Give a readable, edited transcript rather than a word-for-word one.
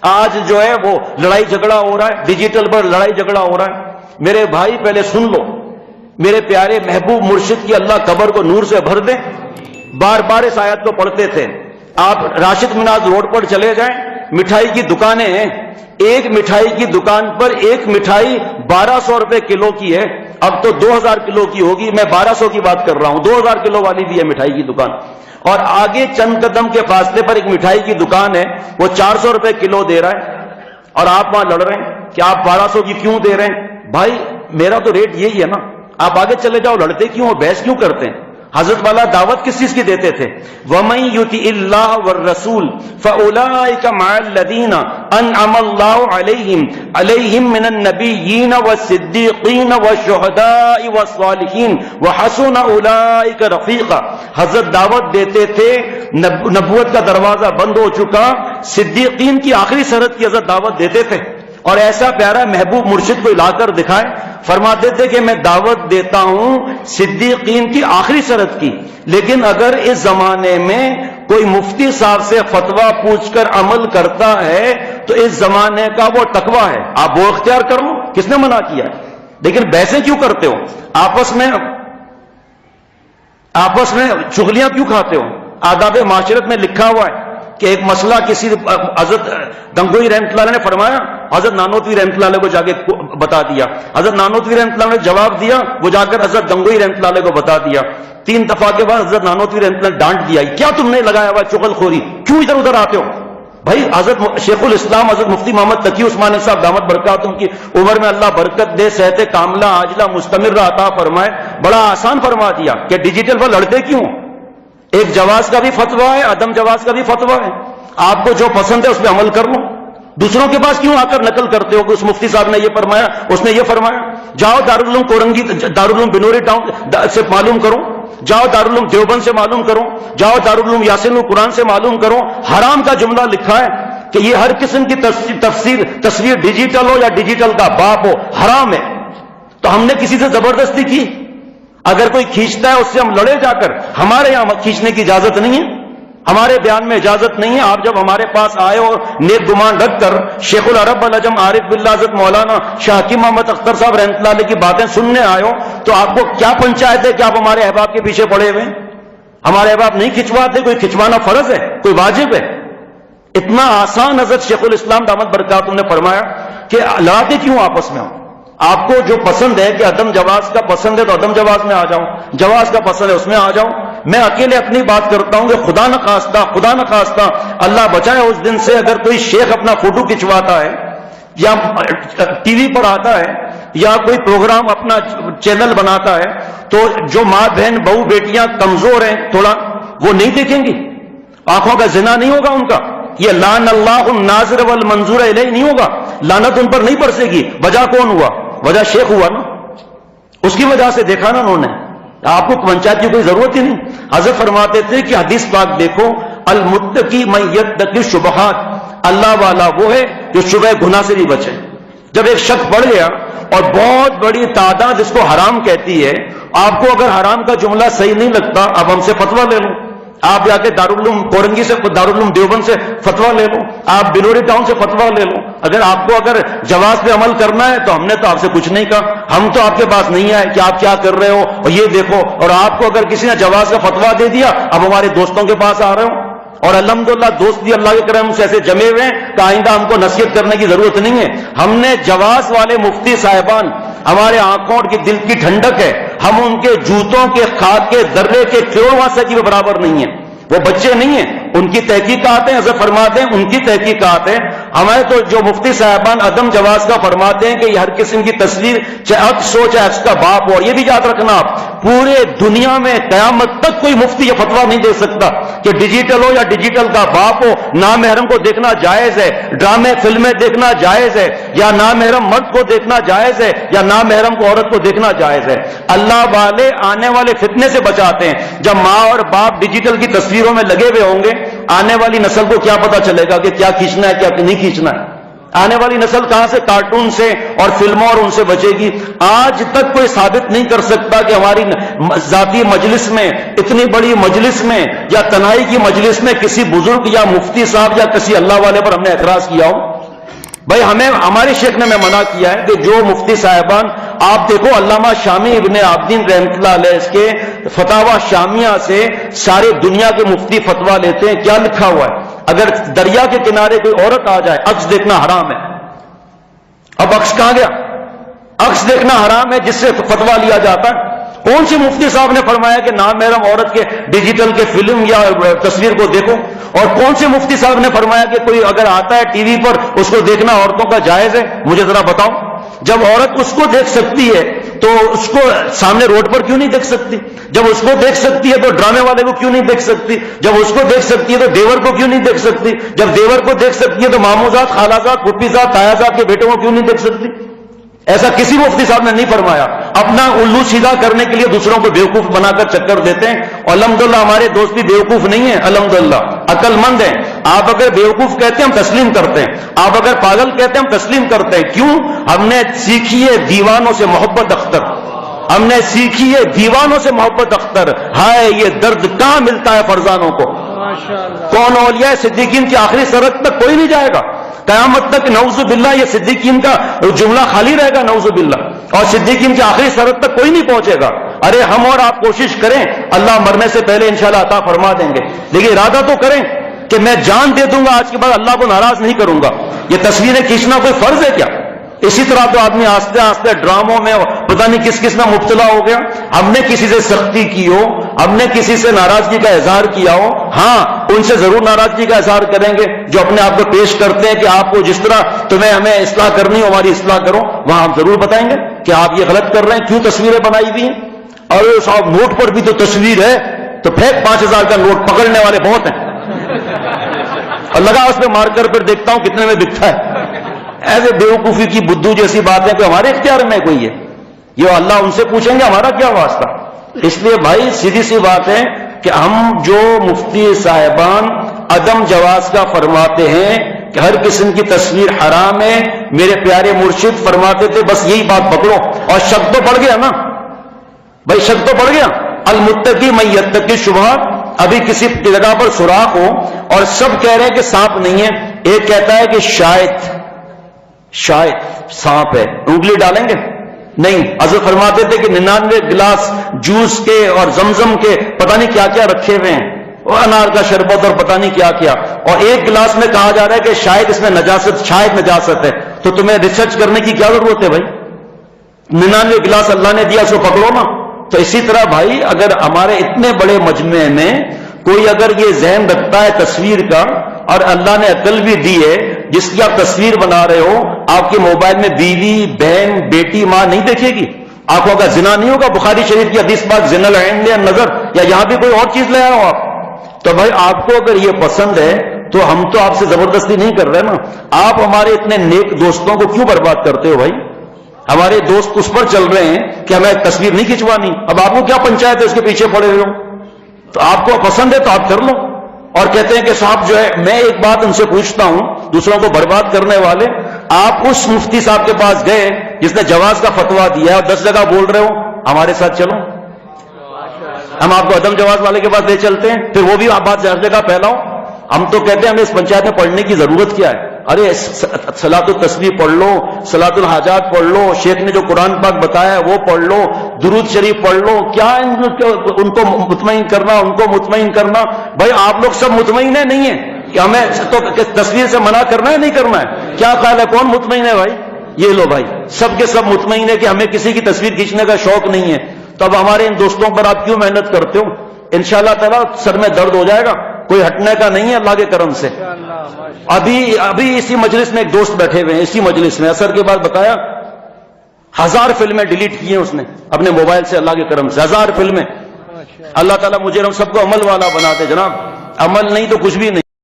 آج جو ہے وہ لڑائی جھگڑا ہو رہا ہے، ڈیجیٹل پر لڑائی جھگڑا ہو رہا ہے۔ میرے بھائی پہلے سن لو، میرے پیارے محبوب مرشد کی اللہ قبر کو نور سے بھر دے، بار بار اس آیت کو پڑھتے تھے۔ آپ راشد مناز روڈ پر چلے جائیں، مٹھائی کی دکانیں ہیں، ایک مٹھائی کی دکان پر ایک مٹھائی 1200 روپے کلو کی ہے، اب تو 2000 کلو کی ہوگی، میں 1200 کی بات کر رہا ہوں، 2000 کلو والی بھی ہے مٹھائی کی دکان۔ اور آگے چند قدم کے فاصلے پر ایک مٹھائی کی دکان ہے، وہ 400 روپے کلو دے رہا ہے، اور آپ وہاں لڑ رہے ہیں کہ آپ 1200 کی کیوں دے رہے ہیں؟ بھائی میرا تو ریٹ یہی ہے نا، آپ آگے چلے جاؤ، لڑتے کیوں ہو، بحث کیوں کرتے ہیں؟ حضرت والا دعوت کس چیز کی دیتے تھے؟ وَمَن يُطِعِ اللَّهَ وَالرَّسُولَ فَأُولَٰئِكَ مَعَ الَّذِينَ أَنْعَمَ اللَّهُ عَلَيْهِمْ مِنَ النَّبِيِّينَ وَالصِّدِّيقِينَ وَالشُّهَدَاءِ وَالصَّالِحِينَ وَحَسُنَ أُولَٰئِكَ رَفِيقًا۔ حضرت دعوت دیتے تھے، نبوت کا دروازہ بند ہو چکا، صدیقین کی آخری سرحد کی حضرت دعوت دیتے تھے، اور ایسا پیارا محبوب مرشد کو لا کر دکھائے، فرماتے تھے کہ میں دعوت دیتا ہوں صدیقین کی آخری سرحد کی، لیکن اگر اس زمانے میں کوئی مفتی صاحب سے فتویٰ پوچھ کر عمل کرتا ہے تو اس زمانے کا وہ تقویٰ ہے، آپ وہ اختیار کر لو، کس نے منع کیا ہے؟ لیکن بحثیں کیوں کرتے ہو آپس میں چغلیاں کیوں کھاتے ہو؟ آداب معاشرت میں لکھا ہوا ہے کہ ایک مسئلہ کسی حضرت گنگوئی رحمۃ اللہ علیہ نے فرمایا، حضرت نانوتوی رحمۃ اللہ علیہ کو جا کے بتا دیا، حضرت نانوتوی رحمۃ اللہ علیہ نے جواب دیا، وہ جا کر حضرت گنگوئی رحمۃ اللہ علیہ کو بتا دیا، 3 دفعہ کے بعد حضرت نانوتوی رحمۃ اللہ نے ڈانٹ دیا، کیا تم نے لگایا ہوا چغل خوری، کیوں ادھر ادھر آتے ہو؟ بھائی حضرت شیخ الاسلام حضرت مفتی محمد تقی عثمانی صاحب دامت برکاتہم کی عمر میں اللہ برکت دے، صحت کاملہ عاجلہ مستمرہ عطا فرمائے، بڑا آسان فرما دیا کہ ڈیجیٹل پر لڑتے کیوں؟ ایک جواز کا بھی فتویٰ ہے، عدم جواز کا بھی فتویٰ ہے، آپ کو جو پسند ہے اس پہ عمل کر لو، دوسروں کے پاس کیوں آ کر نقل کرتے ہو کہ اس مفتی صاحب نے یہ فرمایا، اس نے یہ فرمایا؟ جاؤ دارالعلوم کورنگی، دارالعلوم بنوری ٹاؤن سے معلوم کرو، جاؤ دارالعلوم دیوبند سے معلوم کرو، جاؤ دارالعلوم یاسین القرآن سے معلوم کرو، حرام کا جملہ لکھا ہے کہ یہ ہر قسم کی تصویر ڈیجیٹل ہو یا ڈیجیٹل کا باپ ہو، حرام ہے۔ تو ہم نے کسی سے زبردستی کی؟ اگر کوئی کھینچتا ہے اس سے ہم لڑے جا کر، ہمارے یہاں کھینچنے کی اجازت نہیں ہے، ہمارے بیان میں اجازت نہیں ہے۔ آپ جب ہمارے پاس آئے اور نیک گمان رکھ کر شیخ العرب العجم عارف باللہ حضرت مولانا شاہ حکیم محمد اختر صاحب رحمۃ اللہ علیہ کی باتیں سننے آئے ہو، تو آپ کو کیا پنچایت ہے کہ آپ ہمارے احباب کے پیچھے پڑے ہوئے ہیں؟ ہمارے احباب نہیں کھنچواتے، کوئی کھنچوانا فرض ہے، کوئی واجب ہے؟ اتنا آسان حضرت شیخ الاسلام دامت برکاتہم نے فرمایا کہ لڑاتے کیوں آپس میں ہو؟ آپ کو جو پسند ہے کہ عدم جواز کا پسند ہے تو عدم جواز میں آ جاؤ، جواز کا پسند ہے اس میں آ جاؤ۔ میں اکیلے اپنی بات کرتا ہوں کہ خدا نخواستہ اللہ بچائے اس دن سے اگر کوئی شیخ اپنا فوٹو کھنچواتا ہے یا ٹی وی پر آتا ہے یا کوئی پروگرام اپنا چینل بناتا ہے تو جو ماں بہن بہو بیٹیاں کمزور ہیں تھوڑا، وہ نہیں دیکھیں گی، آنکھوں کا زنا نہیں ہوگا ان کا، یہ لعن اللہ الناظر والمنظور الیہ نہیں ہوگا، لعنت ان پر نہیں برسے گی۔ وجہ کون ہوا؟ وجہ شیخ ہوا نا، اس کی وجہ سے دیکھا نا انہوں نے، آپ کو پنچایت کی کوئی ضرورت ہی نہیں۔ حضرت فرماتے تھے کہ حدیث پاک دیکھو، المتقی من یتقی الشبہات، اللہ والا وہ ہے جو شبہ گناہ سے بھی بچے۔ جب ایک شخص بڑھ گیا اور بہت بڑی تعداد اس کو حرام کہتی ہے، آپ کو اگر حرام کا جملہ صحیح نہیں لگتا، اب ہم سے فتویٰ لے لو، آپ جا کے دارالعلوم کورنگی سے، دارالعلوم دیوبند سے فتویٰ لے لو، آپ بنوری ٹاؤن سے فتویٰ لے لو، اگر جواز پہ عمل کرنا ہے تو ہم نے تو آپ سے کچھ نہیں کہا، ہم تو آپ کے پاس نہیں آئے کہ آپ کیا کر رہے ہو اور یہ دیکھو، اور آپ کو اگر کسی نے جواز کا فتویٰ دے دیا اب ہمارے دوستوں کے پاس آ رہے ہو، اور الحمدللہ دوست بھی اللہ کے کرم سے ایسے جمے ہوئے ہیں کہ آئندہ ہم کو نصیحت کرنے کی ضرورت نہیں ہے۔ ہم نے جواز والے مفتی صاحبان ہمارے آنکھوں اور دل کی ٹھنڈک ہے، ہم ان کے جوتوں کے خاک کے ذرے کے کروڑواں سے بھی برابر نہیں ہیں، وہ بچے نہیں ہیں، ان کی تحقیقات ہیں، حضرت فرماتے ہیں ان کی تحقیقات ہیں۔ ہمارے تو جو مفتی صاحبان عدم جواز کا فرماتے ہیں کہ یہ ہر قسم کی تصویر چاہے عکس ہو چاہے عکس کا باپ ہو، اور یہ بھی یاد رکھنا آپ پورے دنیا میں قیامت تک کوئی مفتی یہ فتویٰ نہیں دے سکتا کہ ڈیجیٹل ہو یا ڈیجیٹل کا باپ ہو، نامحرم کو دیکھنا جائز ہے، ڈرامے فلمیں دیکھنا جائز ہے، یا نامحرم مرد کو دیکھنا جائز ہے، یا نامحرم کو عورت کو دیکھنا جائز ہے۔ اللہ والے آنے والے فتنے سے بچاتے ہیں۔ جب ماں اور باپ ڈیجیٹل کی تصویروں میں لگے ہوئے ہوں گے، آنے والی نسل کو کیا پتا چلے گا کہ کیا کھینچنا ہے کیا نہیں کھینچنا ہے؟ آنے والی نسل کہاں سے کارٹون سے اور فلموں اور ان سے بچے گی؟ آج تک کوئی ثابت نہیں کر سکتا کہ ہماری ذاتی مجلس میں، اتنی بڑی مجلس میں یا تنہائی کی مجلس میں کسی بزرگ یا مفتی صاحب یا کسی اللہ والے پر ہم نے اعتراض کیا ہو۔ بھائی ہمیں ہمارے شیخ نے منع کیا ہے کہ جو مفتی صاحبان، آپ دیکھو علامہ شامی ابن عابدین رحمۃ اللہ علیہ اس کے فتاوی شامیہ سے سارے دنیا کے مفتی فتوا لیتے ہیں، کیا لکھا ہوا ہے؟ اگر دریا کے کنارے کوئی عورت آ جائے، عکس دیکھنا حرام ہے۔ اب عکس کہاں گیا؟ عکس دیکھنا حرام ہے جس سے فتوا لیا جاتا ہے۔ کون سے مفتی صاحب نے فرمایا کہ نامحرم عورت کے ڈیجیٹل کے فلم یا تصویر کو دیکھو؟ اور کون سے مفتی صاحب نے فرمایا کہ کوئی اگر آتا ہے ٹی وی پر اس کو دیکھنا عورتوں کا جائز ہے؟ مجھے ذرا بتاؤ۔ جب عورت اس کو دیکھ سکتی ہے تو اس کو سامنے روڈ پر کیوں نہیں دیکھ سکتی؟ جب اس کو دیکھ سکتی ہے تو ڈرامے والے کو کیوں نہیں دیکھ سکتی؟ جب اس کو دیکھ سکتی ہے تو دیور کو کیوں نہیں دیکھ سکتی؟ جب دیور کو دیکھ سکتی ہے تو ماموزاد، خالازاد، پھوپھیزاد، تایازاد کے بیٹوں کو کیوں نہیں دیکھ سکتی؟ ایسا کسی مفتی صاحب نے نہیں فرمایا۔ اپنا الو سیدھا کرنے کے لیے دوسروں کو بیوقوف بنا کر چکر دیتے ہیں، اور الحمدللہ ہمارے دوست بھی بیوقوف نہیں ہیں، الحمدللہ عقل مند ہیں۔ آپ اگر بیوقوف کہتے ہیں ہم تسلیم کرتے ہیں، آپ اگر پاگل کہتے ہیں ہم تسلیم کرتے ہیں۔ کیوں؟ ہم نے سیکھی ہے دیوانوں سے محبت اختر، ہم نے سیکھی ہے دیوانوں سے محبت اختر۔ ہائے یہ درد کہاں ملتا ہے فرزانوں کو؟ کون اولیاء صدیقین کی آخری سرحد تک کوئی نہیں جائے گا قیامت تک، نعوذ باللہ۔ یہ صدیقین کا جملہ خالی رہے گا، نعوذ باللہ، اور صدیقین کی آخری سرحد تک کوئی نہیں پہنچے گا۔ ارے ہم اور آپ کوشش کریں، اللہ مرنے سے پہلے انشاءاللہ عطا فرما دیں گے، لیکن ارادہ تو کریں کہ میں جان دے دوں گا، آج کے بعد اللہ کو ناراض نہیں کروں گا۔ یہ تصویریں کھینچنا کوئی فرض ہے کیا؟ اسی طرح تو آدمی آہستہ آہستہ ڈراموں میں پتہ نہیں کس کس میں مبتلا ہو گیا۔ ہم نے کسی سے سختی کی ہو، ہم نے کسی سے ناراضگی کا اظہار کیا ہو، ہاں ان سے ضرور ناراضگی کا اظہار کریں گے جو اپنے آپ کو پیش کرتے ہیں کہ آپ کو جس طرح تمہیں ہمیں اصلاح کرنی ہو ہماری اصلاح کرو، وہاں ہم ضرور بتائیں گے کہ آپ یہ غلط کر رہے ہیں، کیوں تصویریں بنائی ہوئی ہیں۔ اور صاحب نوٹ پر بھی تو تصویر ہے تو پھینک 5000 کا نوٹ، پکڑنے والے بہت ہیں، اور لگا اس پہ مار کر پھر دیکھتا ہوں کتنے میں بکتا ہے۔ ایسے بیوقوفی کی بدھو جیسی بات ہے کہ ہمارے اختیار میں کوئی ہے؟ یہ اللہ ان سے پوچھیں گے ہمارا کیا واسطہ؟ اس لیے بھائی سیدھی سی بات ہے کہ ہم جو مفتی صاحبان عدم جواز کا فرماتے ہیں کہ ہر قسم کی تصویر حرام ہے، میرے پیارے مرشد فرماتے تھے بس یہی بات پکڑو، اور شک تو پڑ گیا نا بھائی، شک تو پڑ گیا۔ المتقی من یتقی الشبہات، ابھی کسی جگہ پر سوراخ ہو اور سب کہہ رہے ہیں کہ سانپ نہیں ہے، ایک کہتا ہے کہ شاید سانپ ہے، انگلی ڈالیں گے؟ نہیں۔ حضرت فرماتے تھے کہ 99 گلاس جوس کے اور زمزم کے پتہ نہیں کیا کیا رکھے ہوئے ہیں، اور انار کا شربت اور پتہ نہیں کیا کیا، اور ایک گلاس میں کہا جا رہا ہے کہ شاید اس میں شاید نجاست ہے، تو تمہیں ریسرچ کرنے کی کیا ضرورت ہے بھائی؟ 99 گلاس اللہ نے دیا، سو پکڑو نا۔ تو اسی طرح بھائی اگر ہمارے اتنے بڑے مجمع میں کوئی اگر یہ ذہن رکھتا ہے تصویر کا، اور اللہ نے عقل بھی دی ہے، جس کی آپ تصویر بنا رہے ہو، آپ کے موبائل میں بیوی، بہن، بیٹی، ماں نہیں دیکھے گی، آنکھوں کا زنا نہیں ہوگا، بخاری شریف کی حدیث پاک زنا العین نظر، یا یہاں بھی کوئی اور چیز لے آئے ہو آپ، تو بھائی آپ کو اگر یہ پسند ہے تو ہم تو آپ سے زبردستی نہیں کر رہے نا۔ آپ ہمارے اتنے نیک دوستوں کو کیوں برباد کرتے ہو بھائی؟ ہمارے دوست اس پر چل رہے ہیں کہ ہمیں تصویر نہیں کھنچوانی، اب آپ کو کیا پنچایت ہے اس کے پیچھے پڑے ہوئے ہو؟ تو آپ کو پسند ہے تو آپ کر لو۔ اور کہتے ہیں کہ صاحب جو ہے، میں ایک بات ان سے پوچھتا ہوں، دوسروں کو برباد کرنے والے، آپ اس مفتی صاحب کے پاس گئے جس نے جواز کا فتوا دیا ہے اور 10 جگہ بول رہے ہو ہمارے ساتھ چلو، ہم آپ کو عدم جواز والے کے پاس لے چلتے ہیں، پھر وہ بھی آپ بات ہر جگہ پھیلاؤ۔ ہم تو کہتے ہیں ہمیں اس پنچایت میں پڑھنے کی ضرورت کیا ہے؟ ارے صلاۃ التسبیح پڑھ لو، صلاۃ الحاجات پڑھ لو، شیخ نے جو قرآن پاک بتایا ہے وہ پڑھ لو، درود شریف پڑھ لو، کیا ان کو مطمئن کرنا، ان کو مطمئن کرنا؟ بھائی آپ لوگ سب مطمئن ہیں نہیں ہیں کہ ہمیں تو تصویر سے منع کرنا ہے نہیں کرنا ہے؟ کیا خیال ہے کون مطمئن ہے بھائی؟ یہ لو بھائی، سب کے سب مطمئن ہے کہ ہمیں کسی کی تصویر کھینچنے کا شوق نہیں ہے، تو اب ہمارے ان دوستوں پر آپ کیوں محنت کرتے ہو؟ انشاءاللہ تعالیٰ سر میں درد ہو جائے گا، کوئی ہٹنے کا نہیں ہے اللہ کے کرم سے۔ ابھی اسی مجلس میں ایک دوست بیٹھے ہوئے ہیں، اسی مجلس میں اثر کے بعد بتایا 1000 فلمیں ڈیلیٹ کی ہیں اس نے اپنے موبائل سے، اللہ کے کرم سے 1000 فلمیں۔ اللہ تعالیٰ مجھے ہم سب کو عمل والا بنا دے جناب، عمل نہیں تو کچھ بھی نہیں۔